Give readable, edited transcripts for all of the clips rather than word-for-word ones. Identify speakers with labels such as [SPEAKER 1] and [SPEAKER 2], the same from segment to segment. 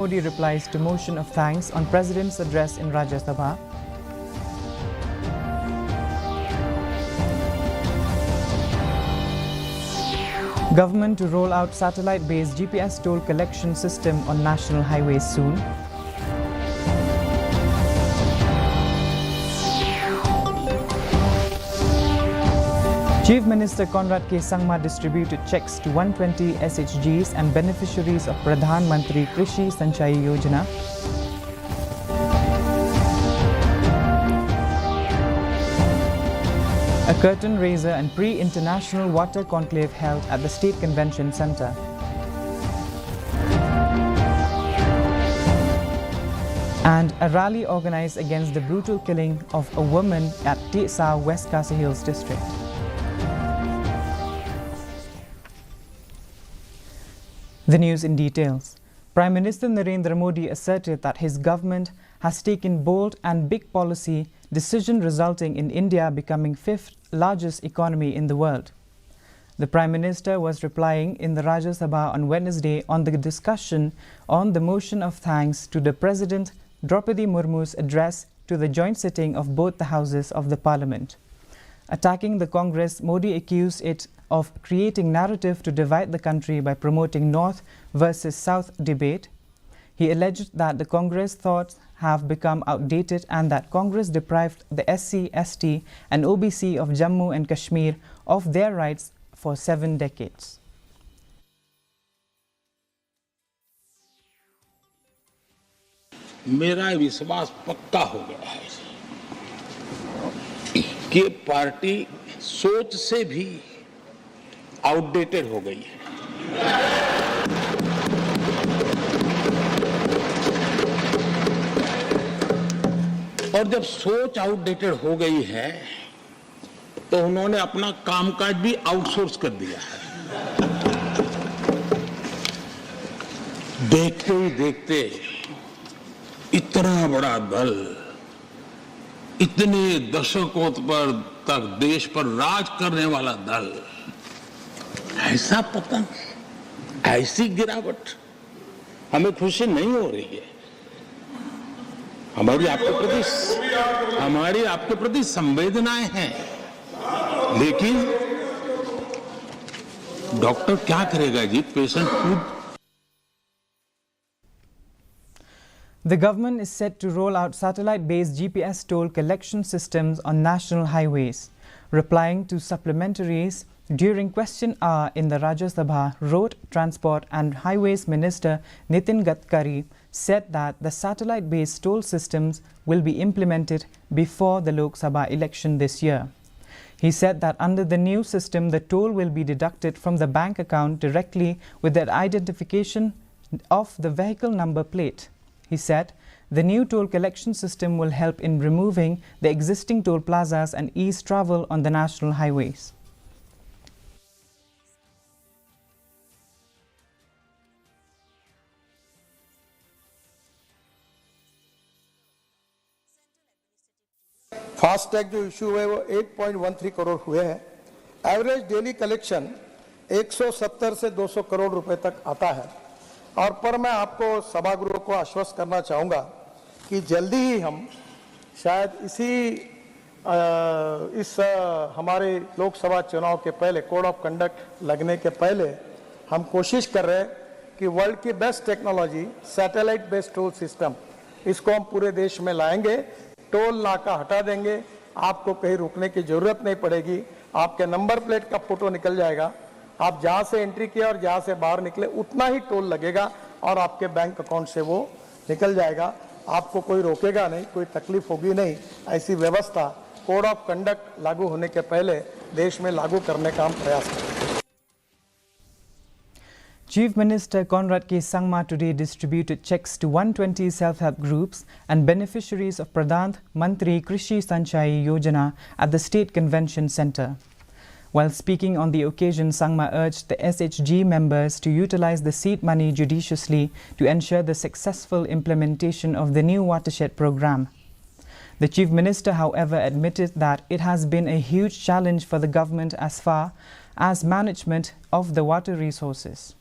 [SPEAKER 1] Modi replies to motion of thanks on President's address in Rajya Sabha. Government to roll out satellite-based GPS toll collection system on national highways soon. Chief Minister Conrad K. Sangma distributed checks to 120 SHGs and beneficiaries of Pradhan Mantri Krishi Sanchayi Yojana. A curtain raiser and pre-international water conclave held at the State Convention Centre. And a rally organised against the brutal killing of a woman at Tesa, West Khasi Hills district. The news in details. Prime Minister Narendra Modi asserted that his government has taken bold and big policy decision resulting in India becoming fifth largest economy in the world. The Prime Minister was replying in the Rajya Sabha on Wednesday on the discussion on the motion of thanks to the President Draupadi Murmu's address to the joint sitting of both the houses of the Parliament. Attacking the Congress, Modi accused it of creating narrative to divide the country by promoting North versus South debate. He alleged that the Congress thoughts have become outdated and that Congress deprived the SC, ST and OBC of Jammu and Kashmir of their rights for 7 decades.
[SPEAKER 2] मेरा विश्वास पक्का हो गया है कि party सोच से भी आउटडेटेड हो गई है। और जब सोच आउटडेटेड हो गई है तो उन्होंने अपना कामकाज भी आउटसोर्स कर दिया है। देखते ही देखते इतना बड़ा दल, इतने दशकों पर तक देश पर राज करने वाला दल, ऐसा पतन, ऐसी गिरावट हमें खुशी नहीं हो रही है। हमारी आपके प्रति संवेदनाएं हैं, लेकिन डॉक्टर क्या करेगा जी, पेशेंट खुद।
[SPEAKER 1] The government is set to roll out satellite-based GPS toll collection systems on national highways. Replying to supplementaries during question hour in the Rajya Sabha, Road Transport and Highways Minister Nitin Gadkari said that the satellite-based toll systems will be implemented before the Lok Sabha election this year. He said that under the new system, the toll will be deducted from the bank account directly with the identification of the vehicle number plate. He said the new toll collection system will help in removing the existing toll plazas and ease travel on the national highways.
[SPEAKER 3] FASTag जो issue हुए वो 8.13 करोड़ हुए हैं। Average daily collection 170 से 200 करोड़ रुपए तक आता है। और पर मैं आपको सभागृह को आश्वस्त करना चाहूँगा कि जल्दी ही हम शायद हमारे लोकसभा चुनाव के पहले, कोड ऑफ कंडक्ट लगने के पहले, हम कोशिश कर रहे हैं कि वर्ल्ड की best technology satellite based toll system, इसको हम पूरे देश में लाएंगे। टोल नाका हटा देंगे, आपको कहीं रुकने की जरूरत नहीं पड़ेगी, आपके नंबर प्लेट का फोटो निकल जाएगा, आप जहां से एंट्री किया और जहां से बाहर निकले उतना ही टोल लगेगा और आपके बैंक अकाउंट से वो निकल जाएगा। आपको कोई रोकेगा नहीं, कोई तकलीफ होगी नहीं। ऐसी व्यवस्था कोड ऑफ कंडक्ट लागू होने के पहले देश में लागू करने का हम प्रयास करेंगे।
[SPEAKER 1] Chief Minister Conrad K. Sangma today distributed checks to 120 self-help groups and beneficiaries of Pradhan Mantri Krishi Sanchayi Yojana at the State Convention Centre. While speaking on the occasion, Sangma urged the SHG members to utilize the seed money judiciously to ensure the successful implementation of the new watershed program. The Chief Minister, however, admitted that it has been a huge challenge for the government as far as management of the water resources.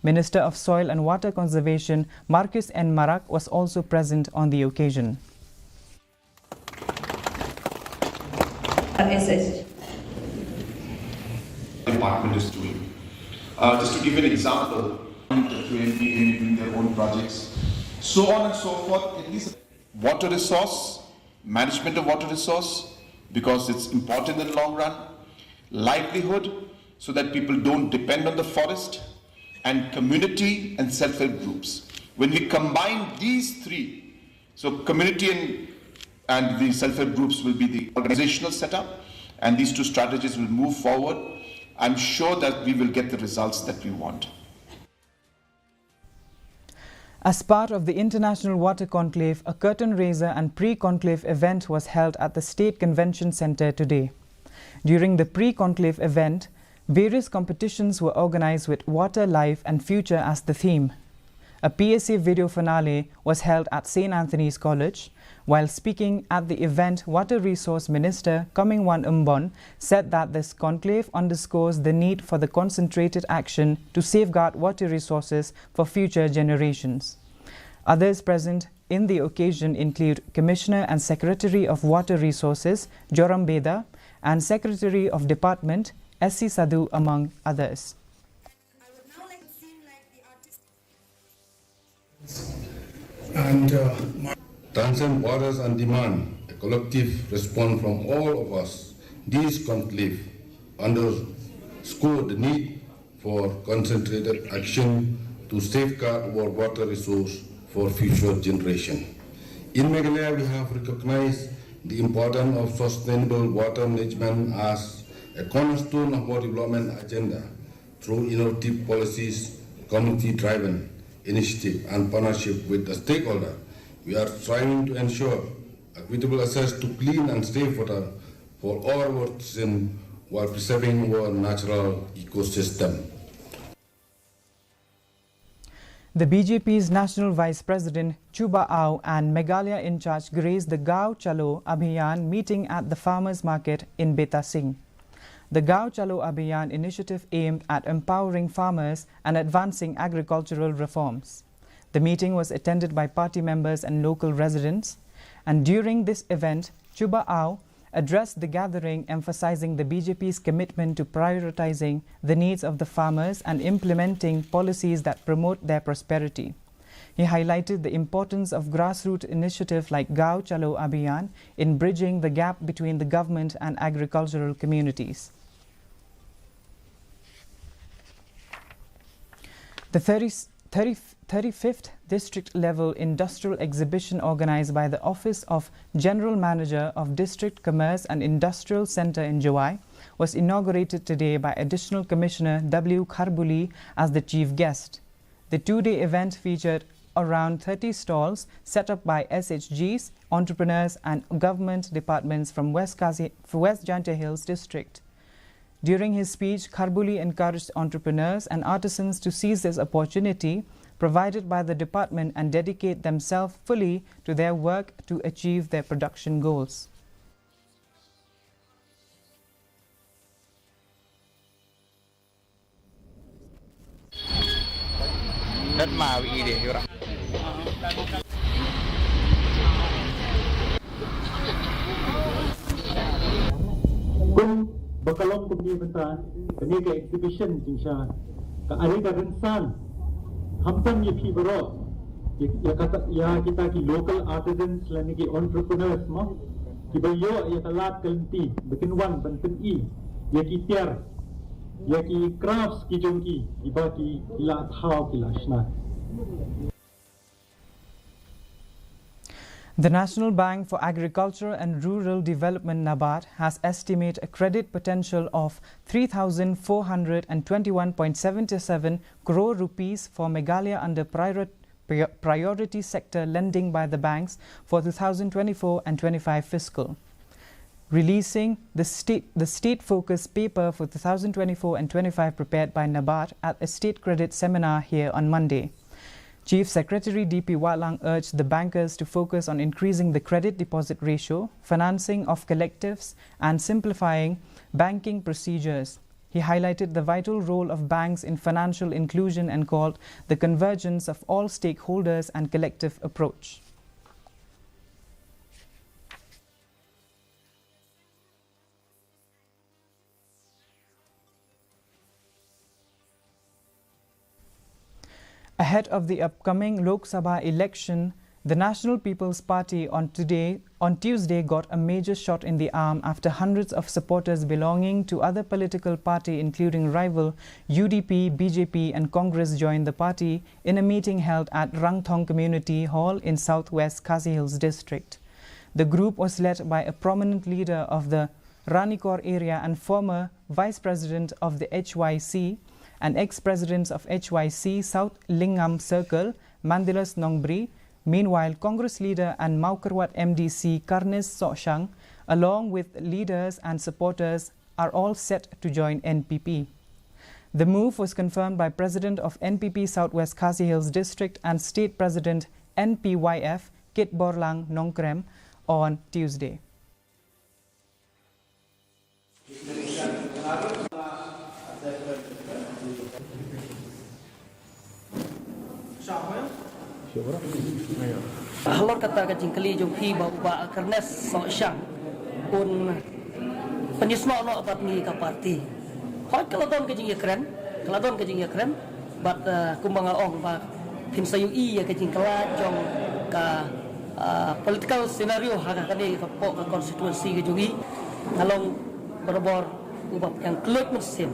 [SPEAKER 1] Minister of Soil and Water Conservation Marcus N. Marak was also present on the occasion.
[SPEAKER 4] Department is doing. Just to give you an example, doing their own projects, so on and so forth. At least water resource, management of water resource, because it's important in the long run, livelihood, so that people don't depend on the forest, and community and self-help groups. When we combine these three, so community and the self-help groups will be the organizational setup, and these two strategies will move forward. I'm sure that we will get the results that we want.
[SPEAKER 1] As part of the International Water Conclave, a curtain raiser and pre-conclave event was held at the State Convention Center today. During the pre-conclave event, various competitions were organized with Water, Life and Future as the theme. A PSA video finale was held at St. Anthony's College. While speaking at the event, Water Resource Minister Kamingwan Umbon said that this conclave underscores the need for the concentrated action to safeguard water resources for future generations. Others present in the occasion include Commissioner and Secretary of Water Resources Joram Beda and Secretary of Department S.C. Sadhu, among others.
[SPEAKER 5] I would now like to sing like the artist.
[SPEAKER 6] Transcend borders and demand a collective response from all of us. This conclave underscore the need for concentrated action to safeguard our water resource for future generation. In Meghalaya, we have recognized the importance of sustainable water management as a cornerstone of our development agenda through innovative policies, community-driven initiative, and partnership with the stakeholder. We are striving to ensure equitable access to clean and safe water for all our citizens while preserving our natural ecosystem.
[SPEAKER 1] The BJP's National Vice President Chuba Aw and Meghalaya in charge graced the Gao Chalo Abhiyan meeting at the farmers' market in Beta Singh. The Gao Chalo Abhiyan initiative aimed at empowering farmers and advancing agricultural reforms. The meeting was attended by party members and local residents, and during this event, Chuba Aw addressed the gathering, emphasizing the BJP's commitment to prioritizing the needs of the farmers and implementing policies that promote their prosperity. He highlighted the importance of grassroots initiatives like Gao Chalo Abhiyan in bridging the gap between the government and agricultural communities. The 35th District Level Industrial Exhibition organized by the Office of General Manager of District Commerce and Industrial Center in Jawai was inaugurated today by Additional Commissioner W. Kharbuli as the chief guest. The two-day event featured around 30 stalls set up by SHGs, entrepreneurs and government departments from West Jante Hills District. During his speech, Kharbuli encouraged entrepreneurs and artisans to seize this opportunity provided by the department and dedicate themselves fully to their work to achieve their production goals.
[SPEAKER 7] Bakalong kumibenta kani ka exhibition jingsha ka ari ka rinsan hamtam ye phi baro ya kita ki local artisans lani ki entrepreneurs mo ki bayo ya talat kalti bikinwan banten I ya ki tiar ya ki crafts ki jongki iba ki la thao ki lashna.
[SPEAKER 1] The National Bank for Agriculture and Rural Development NABARD has estimated a credit potential of 3,421.77 crore rupees for Meghalaya under priority sector lending by the banks for 2024 and 25 fiscal. Releasing the state focus paper for 2024 and 25 prepared by NABARD at a state credit seminar here on Monday. Chief Secretary D.P. Watlang urged the bankers to focus on increasing the credit deposit ratio, financing of collectives, and simplifying banking procedures. He highlighted the vital role of banks in financial inclusion and called the convergence of all stakeholders and collective approach. Ahead of the upcoming Lok Sabha election, the National People's Party on Tuesday got a major shot in the arm after hundreds of supporters belonging to other political parties, including rival UDP, BJP and Congress, joined the party in a meeting held at Rangthong Community Hall in southwest Khasi Hills district. The group was led by a prominent leader of the Ranikor area and former vice president of the HYC and ex-presidents of HYC South Lingam Circle, Mandilas Nongbri. Meanwhile, Congress leader and Maukarwat MDC Karnis Soshang, along with leaders and supporters, are all set to join NPP. The move was confirmed by President of NPP Southwest Khasi Hills District and State President NPYF Kit Borlang Nongkrem on Tuesday.
[SPEAKER 8] Halor kata kajing kali jumpi bawa Karnes Soshang pun penyisma no abat ni ka parti. Hoi keladon kajing keren, bat kumbang ong ba tim sayu I ya kajing kala jong ka political scenario haka kani ka po ka konstituensi kajungi ngalong berbor ubap yang kelut mesin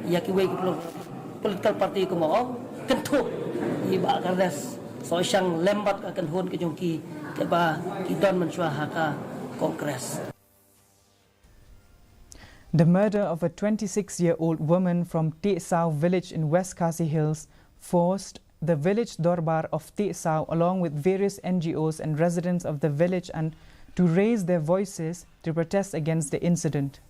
[SPEAKER 8] ya ki wei political party kumbang tentu iba Karnes Soshang lembat akan hun ke jongki ke ba kidon mensua haka Kongres.
[SPEAKER 1] The murder of a 26-year-old woman from Tesau village in West Khasi Hills forced the village Dorbar of Tesau along with various NGOs and residents of the village and to raise their voices to protest against the incident.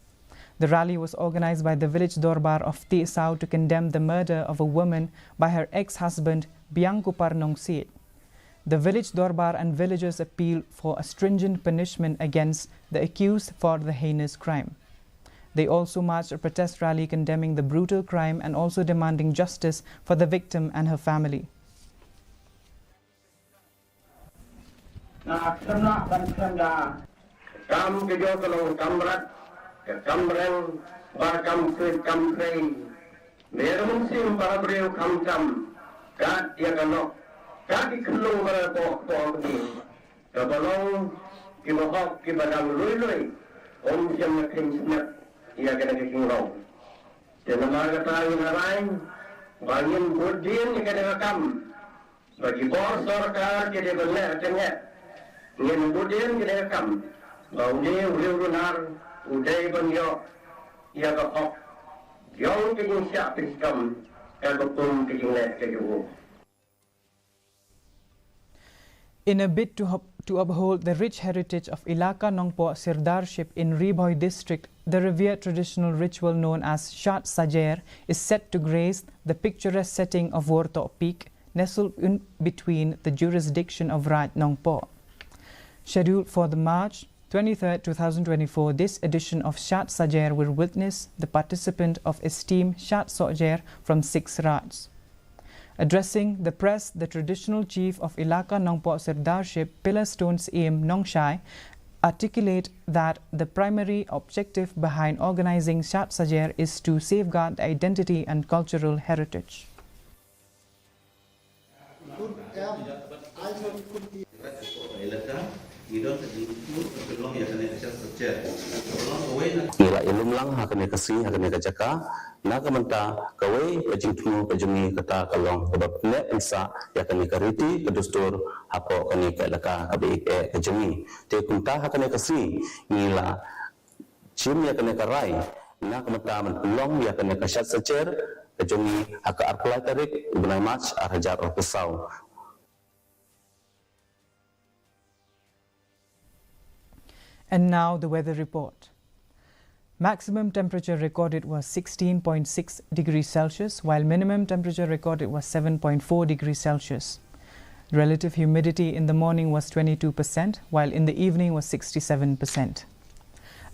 [SPEAKER 1] The rally was organized by the village Dorbar of Tesau to condemn the murder of a woman by her ex-husband Biangkupar Nongsit. The village Dorbar and villagers appealed for a stringent punishment against the accused for the heinous crime. They also marched a protest rally condemning the brutal crime and also demanding justice for the victim and her family.
[SPEAKER 9] Kaki kelung pada pokok ni, kebalong kibahok kibadang lui, siam naking semet ia kena kekinglau. Jangan marga tahu narai, bangin budin ia kena rakam. Bagi bos sorkar kita benar cengat, ngin budin kena rakam. Bau dia ular udai banyo ia kehok. Yang kejing siap piskam, kagopum kejing lek kejubu.
[SPEAKER 1] In a bid to uphold the rich heritage of Ilaka Nongpo Sirdarship in Riboy district, the revered traditional ritual known as Shat Sajer is set to grace the picturesque setting of Worto Peak, nestled in between the jurisdiction of Raj Nongpo. Scheduled for the March 23, 2024, this edition of Shat Sajer will witness the participant of esteemed Shat Sajer from 6 Rajs. Addressing the press, the traditional chief of Ilaka Nongpo Sirdarship, Pillar Stones Aim Nongshai, articulate that the primary objective behind organizing Shat Sajer is to safeguard the identity and cultural heritage.
[SPEAKER 10] Ila ilum lang hakane kasi hakane kajaka na kamanta kawai pajingtu pajungi kata kalong sebab ne insa yakane kariti kedustur hapo kane kalaka kabe kajungi te kunta hakane kasi ila chim yakane karai na kamanta man pelong yakane kasat secer kajungi haka arpulai tarik benai match arhajar orkusau.
[SPEAKER 1] And now the weather report. Maximum temperature recorded was 16.6 degrees Celsius, while minimum temperature recorded was 7.4 degrees Celsius. Relative humidity in the morning was 22%, while in the evening was 67%.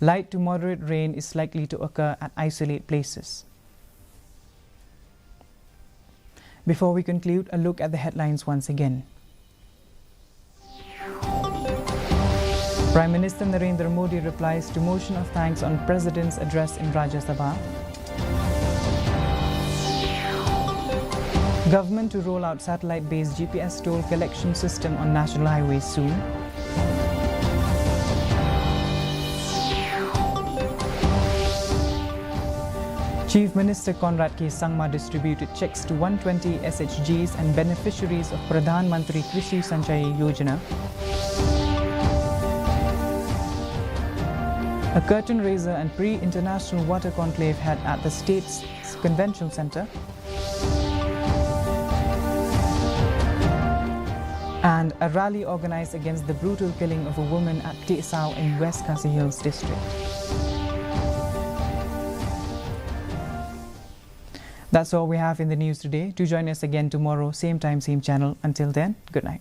[SPEAKER 1] Light to moderate rain is likely to occur at isolated places. Before we conclude, a look at the headlines once again. Prime Minister Narendra Modi replies to motion of thanks on President's address in Rajya Sabha. Government to roll out satellite-based GPS toll collection system on national highways soon. Chief Minister Conrad K. Sangma distributed checks to 120 SHGs and beneficiaries of Pradhan Mantri Krishi Sanchayi Yojana. A curtain raiser and pre-international water conclave held at the state's convention center. And a rally organized against the brutal killing of a woman at Tesau in West Khasi Hills district. That's all we have in the news today. Do join us again tomorrow, same time, same channel. Until then, good night.